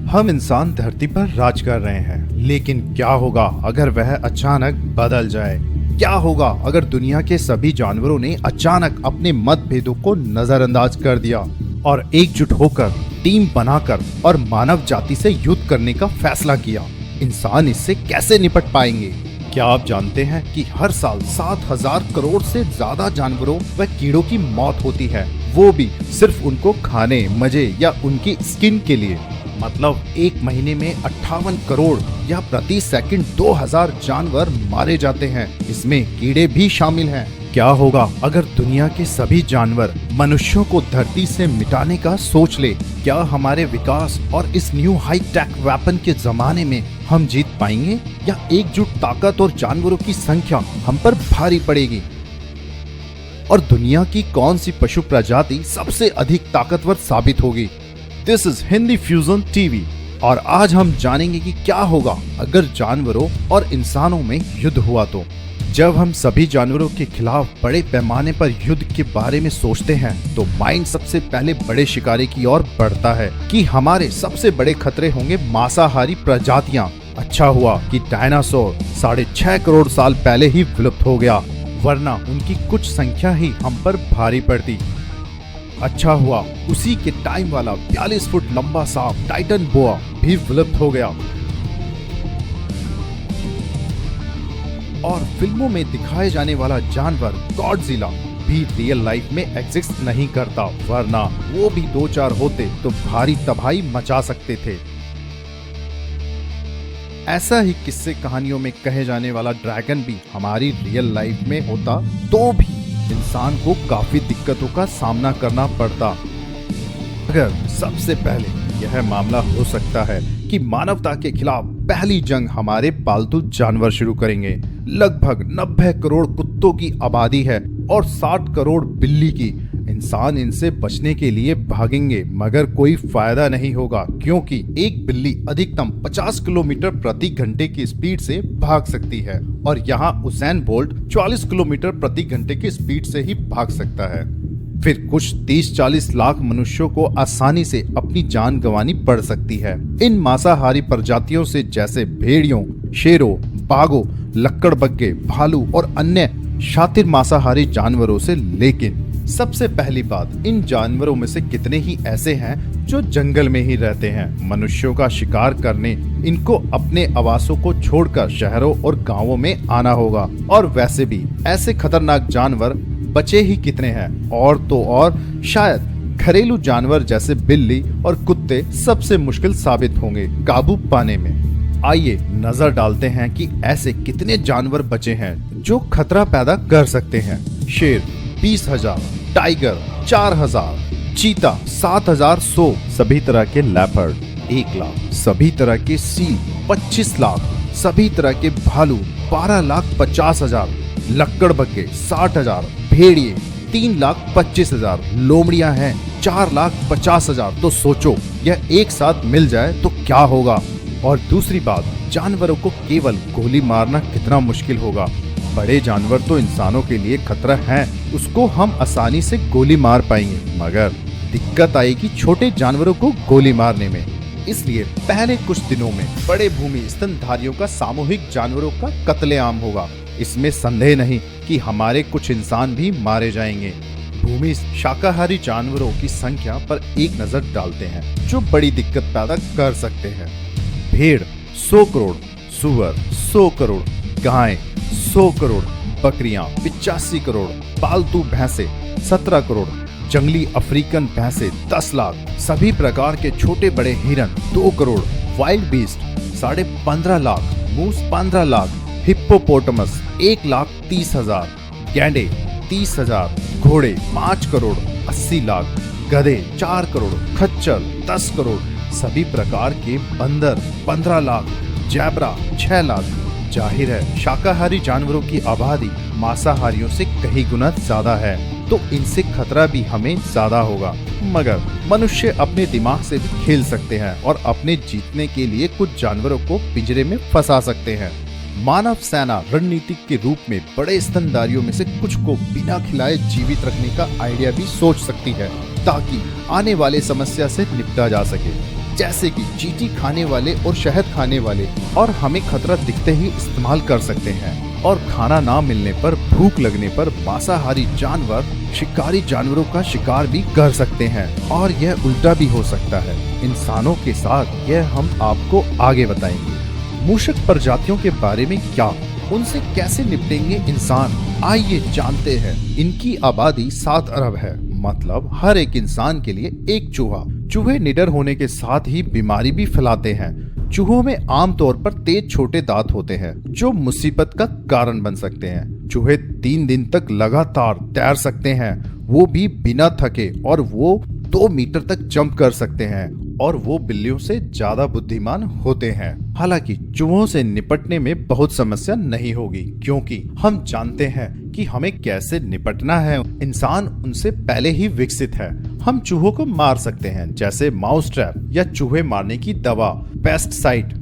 हम इंसान धरती पर राज कर रहे हैं, लेकिन क्या होगा अगर वह अचानक बदल जाए? क्या होगा अगर दुनिया के सभी जानवरों ने अचानक अपने मतभेदों को नजरअंदाज कर दिया और एकजुट होकर टीम बनाकर और मानव जाति से युद्ध करने का फैसला किया? इंसान इससे कैसे निपट पाएंगे? क्या आप जानते हैं कि हर साल 7,000 करोड़ से ज्यादा जानवरों व कीड़ों की मौत होती है, वो भी सिर्फ उनको खाने, मजे या उनकी स्किन के लिए। मतलब एक महीने में 58 करोड़ या प्रति सेकंड 2,000 जानवर मारे जाते हैं। इसमें कीड़े भी शामिल हैं। क्या होगा अगर दुनिया के सभी जानवर मनुष्यों को धरती से मिटाने का सोच ले? क्या हमारे विकास और इस न्यू हाई टेक वेपन के जमाने में हम जीत पाएंगे, या एकजुट ताकत और जानवरों की संख्या हम पर भारी पड़ेगी? और दुनिया की कौन सी पशु प्रजाति सबसे अधिक ताकतवर साबित होगी? This is Hindi fusion TV और आज हम जानेंगे कि क्या होगा अगर जानवरों और इंसानों में युद्ध हुआ तो। जब हम सभी जानवरों के खिलाफ बड़े पैमाने पर युद्ध के बारे में सोचते हैं तो माइंड सबसे पहले बड़े शिकारी की ओर बढ़ता है कि हमारे सबसे बड़े खतरे होंगे मांसाहारी प्रजातियां। अच्छा हुआ कि डायनासोर 6.5 करोड़ साल पहले ही विलुप्त हो गया, वरना उनकी कुछ संख्या ही हम पर भारी पड़ती। अच्छा हुआ उसी के टाइम वाला 42 फुट लंबा सांप टाइटन बोआ भी विलुप्त हो गया। और फिल्मों में दिखाए जाने वाला जानवर गॉडजिला भी रियल लाइफ में एग्जिस्ट नहीं करता, वरना वो भी 2-4 होते तो भारी तबाही मचा सकते थे। ऐसा ही किस्से कहानियों में कहे जाने वाला ड्रैगन भी हमारी रियल लाइफ में होता तो भी इंसान को काफी दिक्कतों का सामना करना पड़ता। अगर सबसे पहले यह मामला हो सकता है कि मानवता के खिलाफ पहली जंग हमारे पालतू जानवर शुरू करेंगे। लगभग 90 करोड़ कुत्तों की आबादी है और 60 करोड़ बिल्ली की। इंसान इनसे बचने के लिए भागेंगे, मगर कोई फायदा नहीं होगा, क्योंकि एक बिल्ली अधिकतम 50 किलोमीटर प्रति घंटे की स्पीड से भाग सकती है और यहाँ उसैन बोल्ट 40 किलोमीटर प्रति घंटे की स्पीड से ही भाग सकता है। फिर कुछ 30-40 लाख मनुष्यों को आसानी से अपनी जान गंवानी पड़ सकती है। इन मांसाहारी प्रजातियों से जैसे भेड़ियों, शेरों, बाघों, लक्कड़बग्गे, भालू और अन्य शातिर मांसाहारी जानवरों से। लेकिन सबसे पहली बात, इन जानवरों में से कितने ही ऐसे हैं जो जंगल में ही रहते हैं। मनुष्यों का शिकार करने इनको अपने आवासों को छोड़कर शहरों और गांवों में आना होगा। और वैसे भी ऐसे खतरनाक जानवर बचे ही कितने हैं। और तो और शायद घरेलू जानवर जैसे बिल्ली और कुत्ते सबसे मुश्किल साबित होंगे काबू पाने में। आइए नजर डालते हैं कि ऐसे कितने जानवर बचे हैं जो खतरा पैदा कर सकते हैं। शेर 20,000, टाइगर 4,000, चीता 7,100, सभी तरह के लेपर्ड 1 लाख, सभी तरह के सील 25 लाख, सभी तरह के भालू 12,50,000, लक्कड़बग्गे 60,000, भेड़िए 3,25,000, लोमड़ियां हैं 4,50,000। तो सोचो यह एक साथ मिल जाए तो क्या होगा। और दूसरी बात, जानवरों को केवल गोली मारना कितना मुश्किल होगा। बड़े जानवर तो इंसानों के लिए खतरा हैं, उसको हम आसानी से गोली मार पाएंगे, मगर दिक्कत आएगी छोटे जानवरों को गोली मारने में। इसलिए पहले कुछ दिनों में बड़े भूमि स्तनधारियों का सामूहिक जानवरों का कत्लेआम होगा। इसमें संदेह नहीं कि हमारे कुछ इंसान भी मारे जाएंगे। भूमि शाकाहारी जानवरों की संख्या पर एक नजर डालते हैं जो बड़ी दिक्कत पैदा कर सकते हैं। भेड़ 100 करोड़, सुअर 100 करोड़, गाय 100 करोड़, बकरियां 85 करोड़, पालतू भैंसे 17 करोड़, जंगली अफ्रीकन भैंसे 10 लाख, सभी प्रकार के छोटे बड़े हिरन 2 करोड़, वाइल्ड बीस्ट 15.5 लाख, मूस 15 लाख, हिप्पोपोटामस 1,30,000, गैंडे 30,000, घोड़े 5 करोड़ 80 लाख, गधे 4 करोड़, खच्चर 10 करोड़, सभी प्रकार के बंदर 15 लाख, जैबरा 6 लाख। जाहिर है शाकाहारी जानवरों की आबादी मांसाहारियों से कई गुना ज्यादा है, तो इनसे खतरा भी हमें ज्यादा होगा। मगर मनुष्य अपने दिमाग से भी खेल सकते हैं और अपने जीतने के लिए कुछ जानवरों को पिंजरे में फंसा सकते हैं। मानव सेना रणनीति के रूप में बड़े स्तनधारियों में से कुछ को बिना खिलाए जीवित रखने का आइडिया भी सोच सकती है, ताकि आने वाले समस्या से निपटा जा सके। जैसे कि चींटी खाने वाले और शहद खाने वाले, और हमें खतरा दिखते ही इस्तेमाल कर सकते हैं। और खाना ना मिलने पर, भूख लगने पर मांसाहारी जानवर शिकारी जानवरों का शिकार भी कर सकते हैं। और यह उल्टा भी हो सकता है इंसानों के साथ, यह हम आपको आगे बताएंगे। मूषक प्रजातियों के बारे में क्या, उनसे कैसे निपटेंगे इंसान, आइए जानते हैं। इनकी आबादी 7 अरब है, मतलब हर एक इंसान के लिए एक चूहा। चूहे निडर होने के साथ ही बीमारी भी फैलाते हैं। चूहों में आमतौर पर तेज छोटे दांत होते हैं जो मुसीबत का कारण बन सकते हैं। चूहे 3 दिन तक लगातार तैर सकते हैं, वो भी बिना थके, और वो 2 मीटर तक जंप कर सकते हैं, और वो बिल्लियों से ज्यादा बुद्धिमान होते हैं। हालांकि चूहों से निपटने में बहुत समस्या नहीं होगी, क्योंकि हम जानते हैं कि हमें कैसे निपटना है। इंसान उनसे पहले ही विकसित है। हम चूहों को मार सकते हैं, जैसे माउस ट्रैप या चूहे मारने की दवा, पेस्टिसाइड।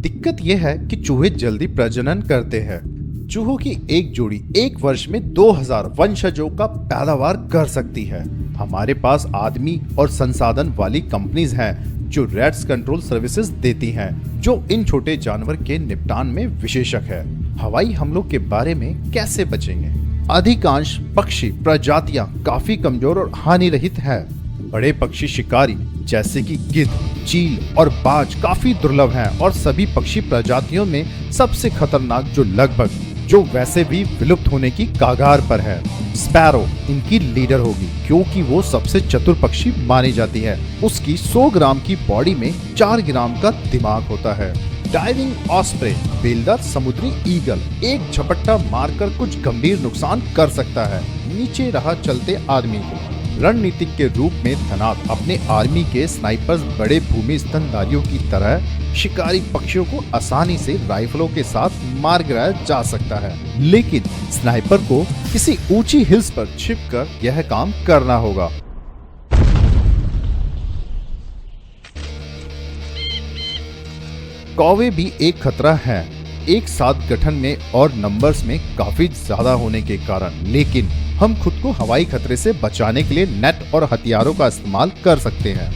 दिक्कत यह है कि चूहे जल्दी प्रजनन करते हैं। चूहों की एक जोड़ी 1 वर्ष में 2000 वंशजों का पैदावार कर सकती है। हमारे पास आदमी और संसाधन वाली कंपनीज हैं जो रैट्स कंट्रोल सर्विसेज देती हैं, जो इन छोटे जानवर के निपटान में विशेषज्ञ है। हवाई हमलों के बारे में कैसे बचेंगे? अधिकांश पक्षी प्रजातियां काफी कमजोर और हानि रहित है। बड़े पक्षी शिकारी जैसे कि गिद्ध, चील और बाज काफी दुर्लभ हैं, और सभी पक्षी प्रजातियों में सबसे खतरनाक जो वैसे भी विलुप्त होने की कगार पर है, स्पैरो इनकी लीडर होगी, क्योंकि वो सबसे चतुर पक्षी मानी जाती है। उसकी 100 ग्राम की बॉडी में 4 ग्राम का दिमाग होता है। डाइविंग ऑस्प्रे, बेलदार समुद्री ईगल एक झपट्टा मारकर कुछ गंभीर नुकसान कर सकता है नीचे रहा चलते आदमी को। रणनीतिक के रूप में धनाक अपने आर्मी के स्नाइपर्स बड़े भूमि स्तनधारियों की तरह शिकारी पक्षियों को आसानी से राइफलों के साथ मार गिराया जा सकता है, लेकिन स्नाइपर को किसी ऊंची हिल्स पर छिपकर यह काम करना होगा। कौवे भी एक खतरा है, एक साथ गठन में और नंबर्स में काफी ज्यादा होने के कारण, लेकिन हम खुद को हवाई खतरे से बचाने के लिए नेट और हथियारों का इस्तेमाल कर सकते हैं।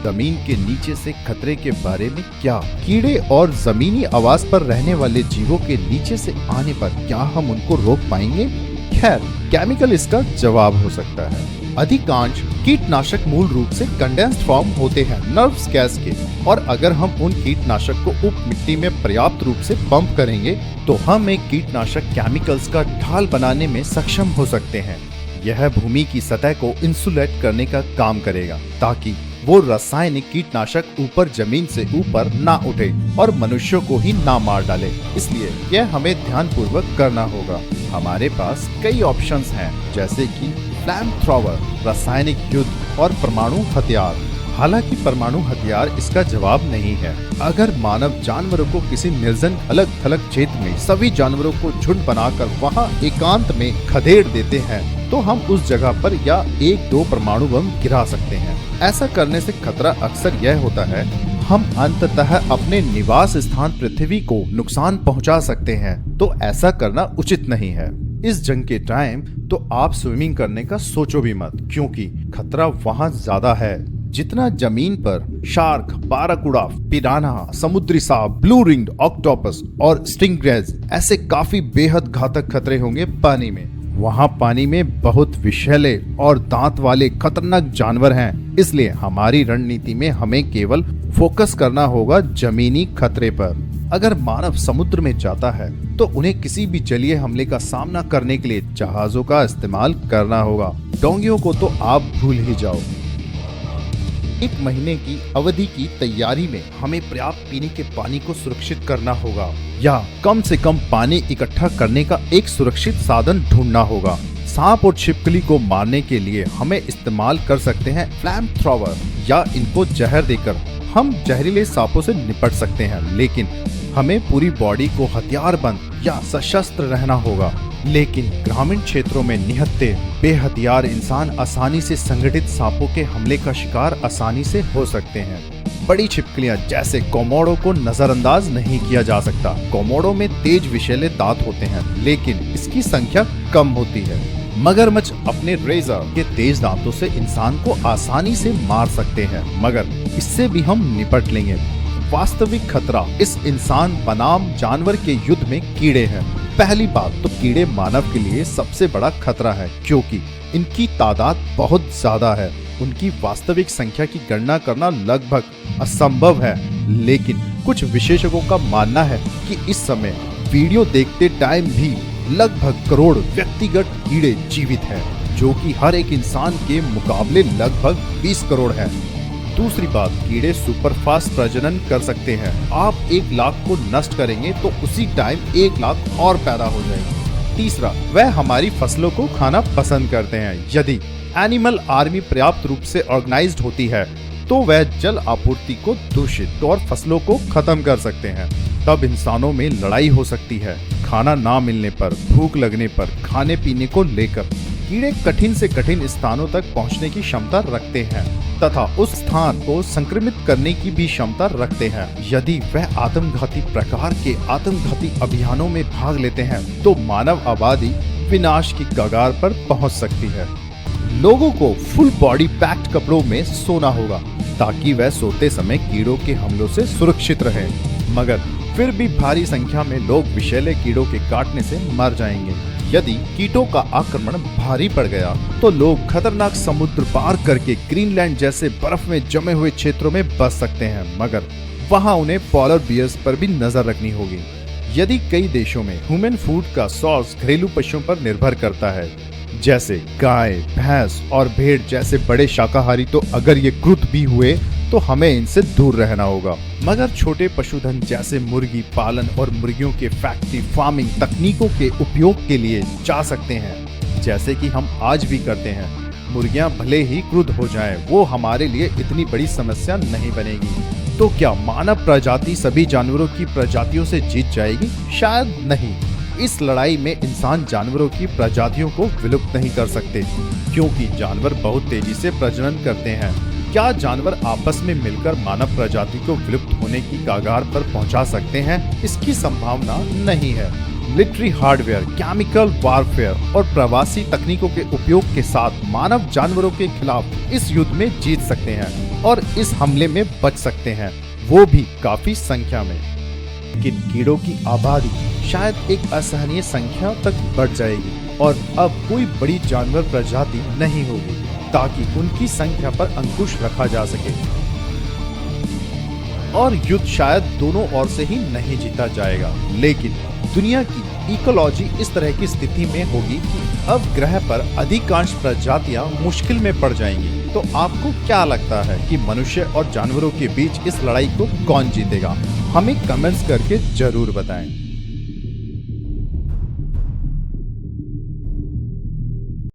जमीन के नीचे से खतरे के बारे में क्या? कीड़े और जमीनी आवास पर रहने वाले जीवों के नीचे से आने पर क्या हम उनको रोक पाएंगे? खैर, केमिकल इसका जवाब हो सकता है। अधिकांश कीटनाशक मूल रूप से कंडेंस्ड फॉर्म होते हैं नर्व्स गैस के, और अगर हम उन कीटनाशक को उप मिट्टी में पर्याप्त रूप से पंप करेंगे तो हम एक कीटनाशक केमिकल्स का ढाल बनाने में सक्षम हो सकते हैं। यह भूमि की सतह को इंसुलेट करने का काम करेगा, ताकि वो रासायनिक कीटनाशक ऊपर जमीन से ऊपर ना उठे और मनुष्यों को ही ना मार डाले। इसलिए यह हमें ध्यान पूर्वक करना होगा। हमारे पास कई ऑप्शंस हैं, जैसे कि फ्लैम थ्रोवर, रासायनिक युद्ध और परमाणु हथियार। हालांकि परमाणु हथियार इसका जवाब नहीं है। अगर मानव जानवरों को किसी निर्जन अलग थलग क्षेत्र में सभी जानवरों को झुंड बनाकर वहां एकांत में खदेड़ देते हैं, तो हम उस जगह पर या 1-2 परमाणु बम गिरा सकते हैं। ऐसा करने से खतरा अक्सर यह होता है, हम अंततः अपने निवास स्थान पृथ्वी को नुकसान पहुंचा सकते हैं, तो ऐसा करना उचित नहीं है। इस जंग के टाइम तो आप स्विमिंग करने का सोचो भी मत, क्योंकि खतरा वहाँ ज्यादा है जितना जमीन पर। शार्क, बाराकुडा, पिरान्हा, समुद्री सांप, ब्लू रिंग्ड ऑक्टोपस और स्टिंगरेज ऐसे काफी बेहद घातक खतरे होंगे पानी में। वहाँ पानी में बहुत विषैले और दांत वाले खतरनाक जानवर हैं, इसलिए हमारी रणनीति में हमें केवल फोकस करना होगा जमीनी खतरे पर। अगर मानव समुद्र में जाता है तो उन्हें किसी भी जलीय हमले का सामना करने के लिए जहाजों का इस्तेमाल करना होगा। डोंगियों को तो आप भूल ही जाओ। 1 महीने की अवधि की तैयारी में हमें पर्याप्त पीने के पानी को सुरक्षित करना होगा, या कम से कम पानी इकट्ठा करने का एक सुरक्षित साधन ढूंढना होगा। सांप और छिपकली को मारने के लिए हमें इस्तेमाल कर सकते हैं फ्लैम थ्रोवर, या इनको जहर देकर हम जहरीले सांपों से निपट सकते हैं, लेकिन हमें पूरी बॉडी को हथियारबंद या सशस्त्र रहना होगा। लेकिन ग्रामीण क्षेत्रों में निहत्थे बेहथियार इंसान आसानी से संगठित सांपों के हमले का शिकार आसानी से हो सकते हैं। बड़ी छिपकलियां जैसे कोमोडो को नजरअंदाज नहीं किया जा सकता। कोमोडो में तेज विषैले दांत होते हैं, लेकिन इसकी संख्या कम होती है। मगरमच्छ अपने रेजर के तेज दांतों से इंसान को आसानी से मार सकते हैं, मगर इससे भी हम निपट लेंगे। वास्तविक खतरा इस इंसान बनाम जानवर के युद्ध में कीड़े हैं। पहली बात तो कीड़े मानव के लिए सबसे बड़ा खतरा है, क्योंकि इनकी तादाद बहुत ज्यादा है। उनकी वास्तविक संख्या की गणना करना लगभग असंभव है, लेकिन कुछ विशेषज्ञों का मानना है कि इस समय वीडियो देखते टाइम भी लगभग करोड़ व्यक्तिगत कीड़े जीवित हैं, जो कि हर एक इंसान के मुकाबले लगभग 20 करोड़ है। दूसरी बात, कीड़े सुपरफास्ट प्रजनन कर सकते हैं। आप 1 लाख को नष्ट करेंगे तो उसी टाइम 1 लाख और पैदा हो जाएंगे। तीसरा, वह हमारी फसलों को खाना पसंद करते हैं। यदि एनिमल आर्मी पर्याप्त रूप से ऑर्गेनाइज्ड होती है तो वह जल आपूर्ति को दूषित और फसलों को खत्म कर सकते हैं। तब इंसानों में लड़ाई हो सकती है, खाना ना मिलने पर, भूख लगने पर, खाने पीने को लेकर। कीड़े कठिन से कठिन स्थानों तक पहुंचने की क्षमता रखते हैं तथा उस स्थान को संक्रमित करने की भी क्षमता रखते हैं। यदि वह आत्मघाती प्रकार के आत्मघाती अभियानों में भाग लेते हैं तो मानव आबादी विनाश की कगार पर पहुंच सकती है। लोगों को फुल बॉडी पैक्ड कपड़ों में सोना होगा ताकि वह सोते समय कीड़ों के हमलों से सुरक्षित रहे, मगर फिर भी भारी संख्या में लोग विषैले कीड़ों के काटने से मर जाएंगे। यदि कीटों का आक्रमण भारी पड़ गया तो लोग खतरनाक समुद्र पार करके ग्रीनलैंड जैसे बर्फ में जमे हुए क्षेत्रों में बस सकते हैं, मगर वहां उन्हें पोलर बियर्स पर भी नजर रखनी होगी। यदि कई देशों में ह्यूमन फूड का सोर्स घरेलू पशुओं पर निर्भर करता है, जैसे गाय, भैंस और भेड़ जैसे बड़े शाकाहारी, तो अगर ये क्रुद्ध भी हुए तो हमें इनसे दूर रहना होगा। मगर छोटे पशुधन जैसे मुर्गी पालन और मुर्गियों के फैक्ट्री फार्मिंग तकनीकों के उपयोग के लिए जा सकते हैं, जैसे कि हम आज भी करते हैं। मुर्गियां भले ही क्रुद्ध हो जाएं, वो हमारे लिए इतनी बड़ी समस्या नहीं बनेगी। तो क्या मानव प्रजाति सभी जानवरों की प्रजातियों से जीत जाएगी? शायद नहीं। इस लड़ाई में इंसान जानवरों की प्रजातियों को विलुप्त नहीं कर सकते, क्योंकि जानवर बहुत तेजी से प्रजनन करते हैं। क्या जानवर आपस में मिलकर मानव प्रजाति को विलुप्त होने की कगार पर पहुंचा सकते हैं? इसकी संभावना नहीं है। मिलिट्री हार्डवेयर, केमिकल वारफेयर और प्रवासी तकनीकों के उपयोग के साथ मानव जानवरों के खिलाफ इस युद्ध में जीत सकते हैं और इस हमले में बच सकते हैं, वो भी काफी संख्या में। लेकिन कीड़ों की आबादी शायद एक असहनीय संख्या तक बढ़ जाएगी और अब कोई बड़ी जानवर प्रजाति नहीं होगी ताकि उनकी संख्या पर अंकुश रखा जा सके। और युद्ध शायद दोनों ओर से ही नहीं जीता जाएगा, लेकिन दुनिया की इकोलॉजी इस तरह की स्थिति में होगी कि अब ग्रह पर अधिकांश प्रजातियां मुश्किल में पड़ जाएंगी। तो आपको क्या लगता है कि मनुष्य और जानवरों के बीच इस लड़ाई को कौन जीतेगा? हमें कमेंट्स करके जरूर बताएं।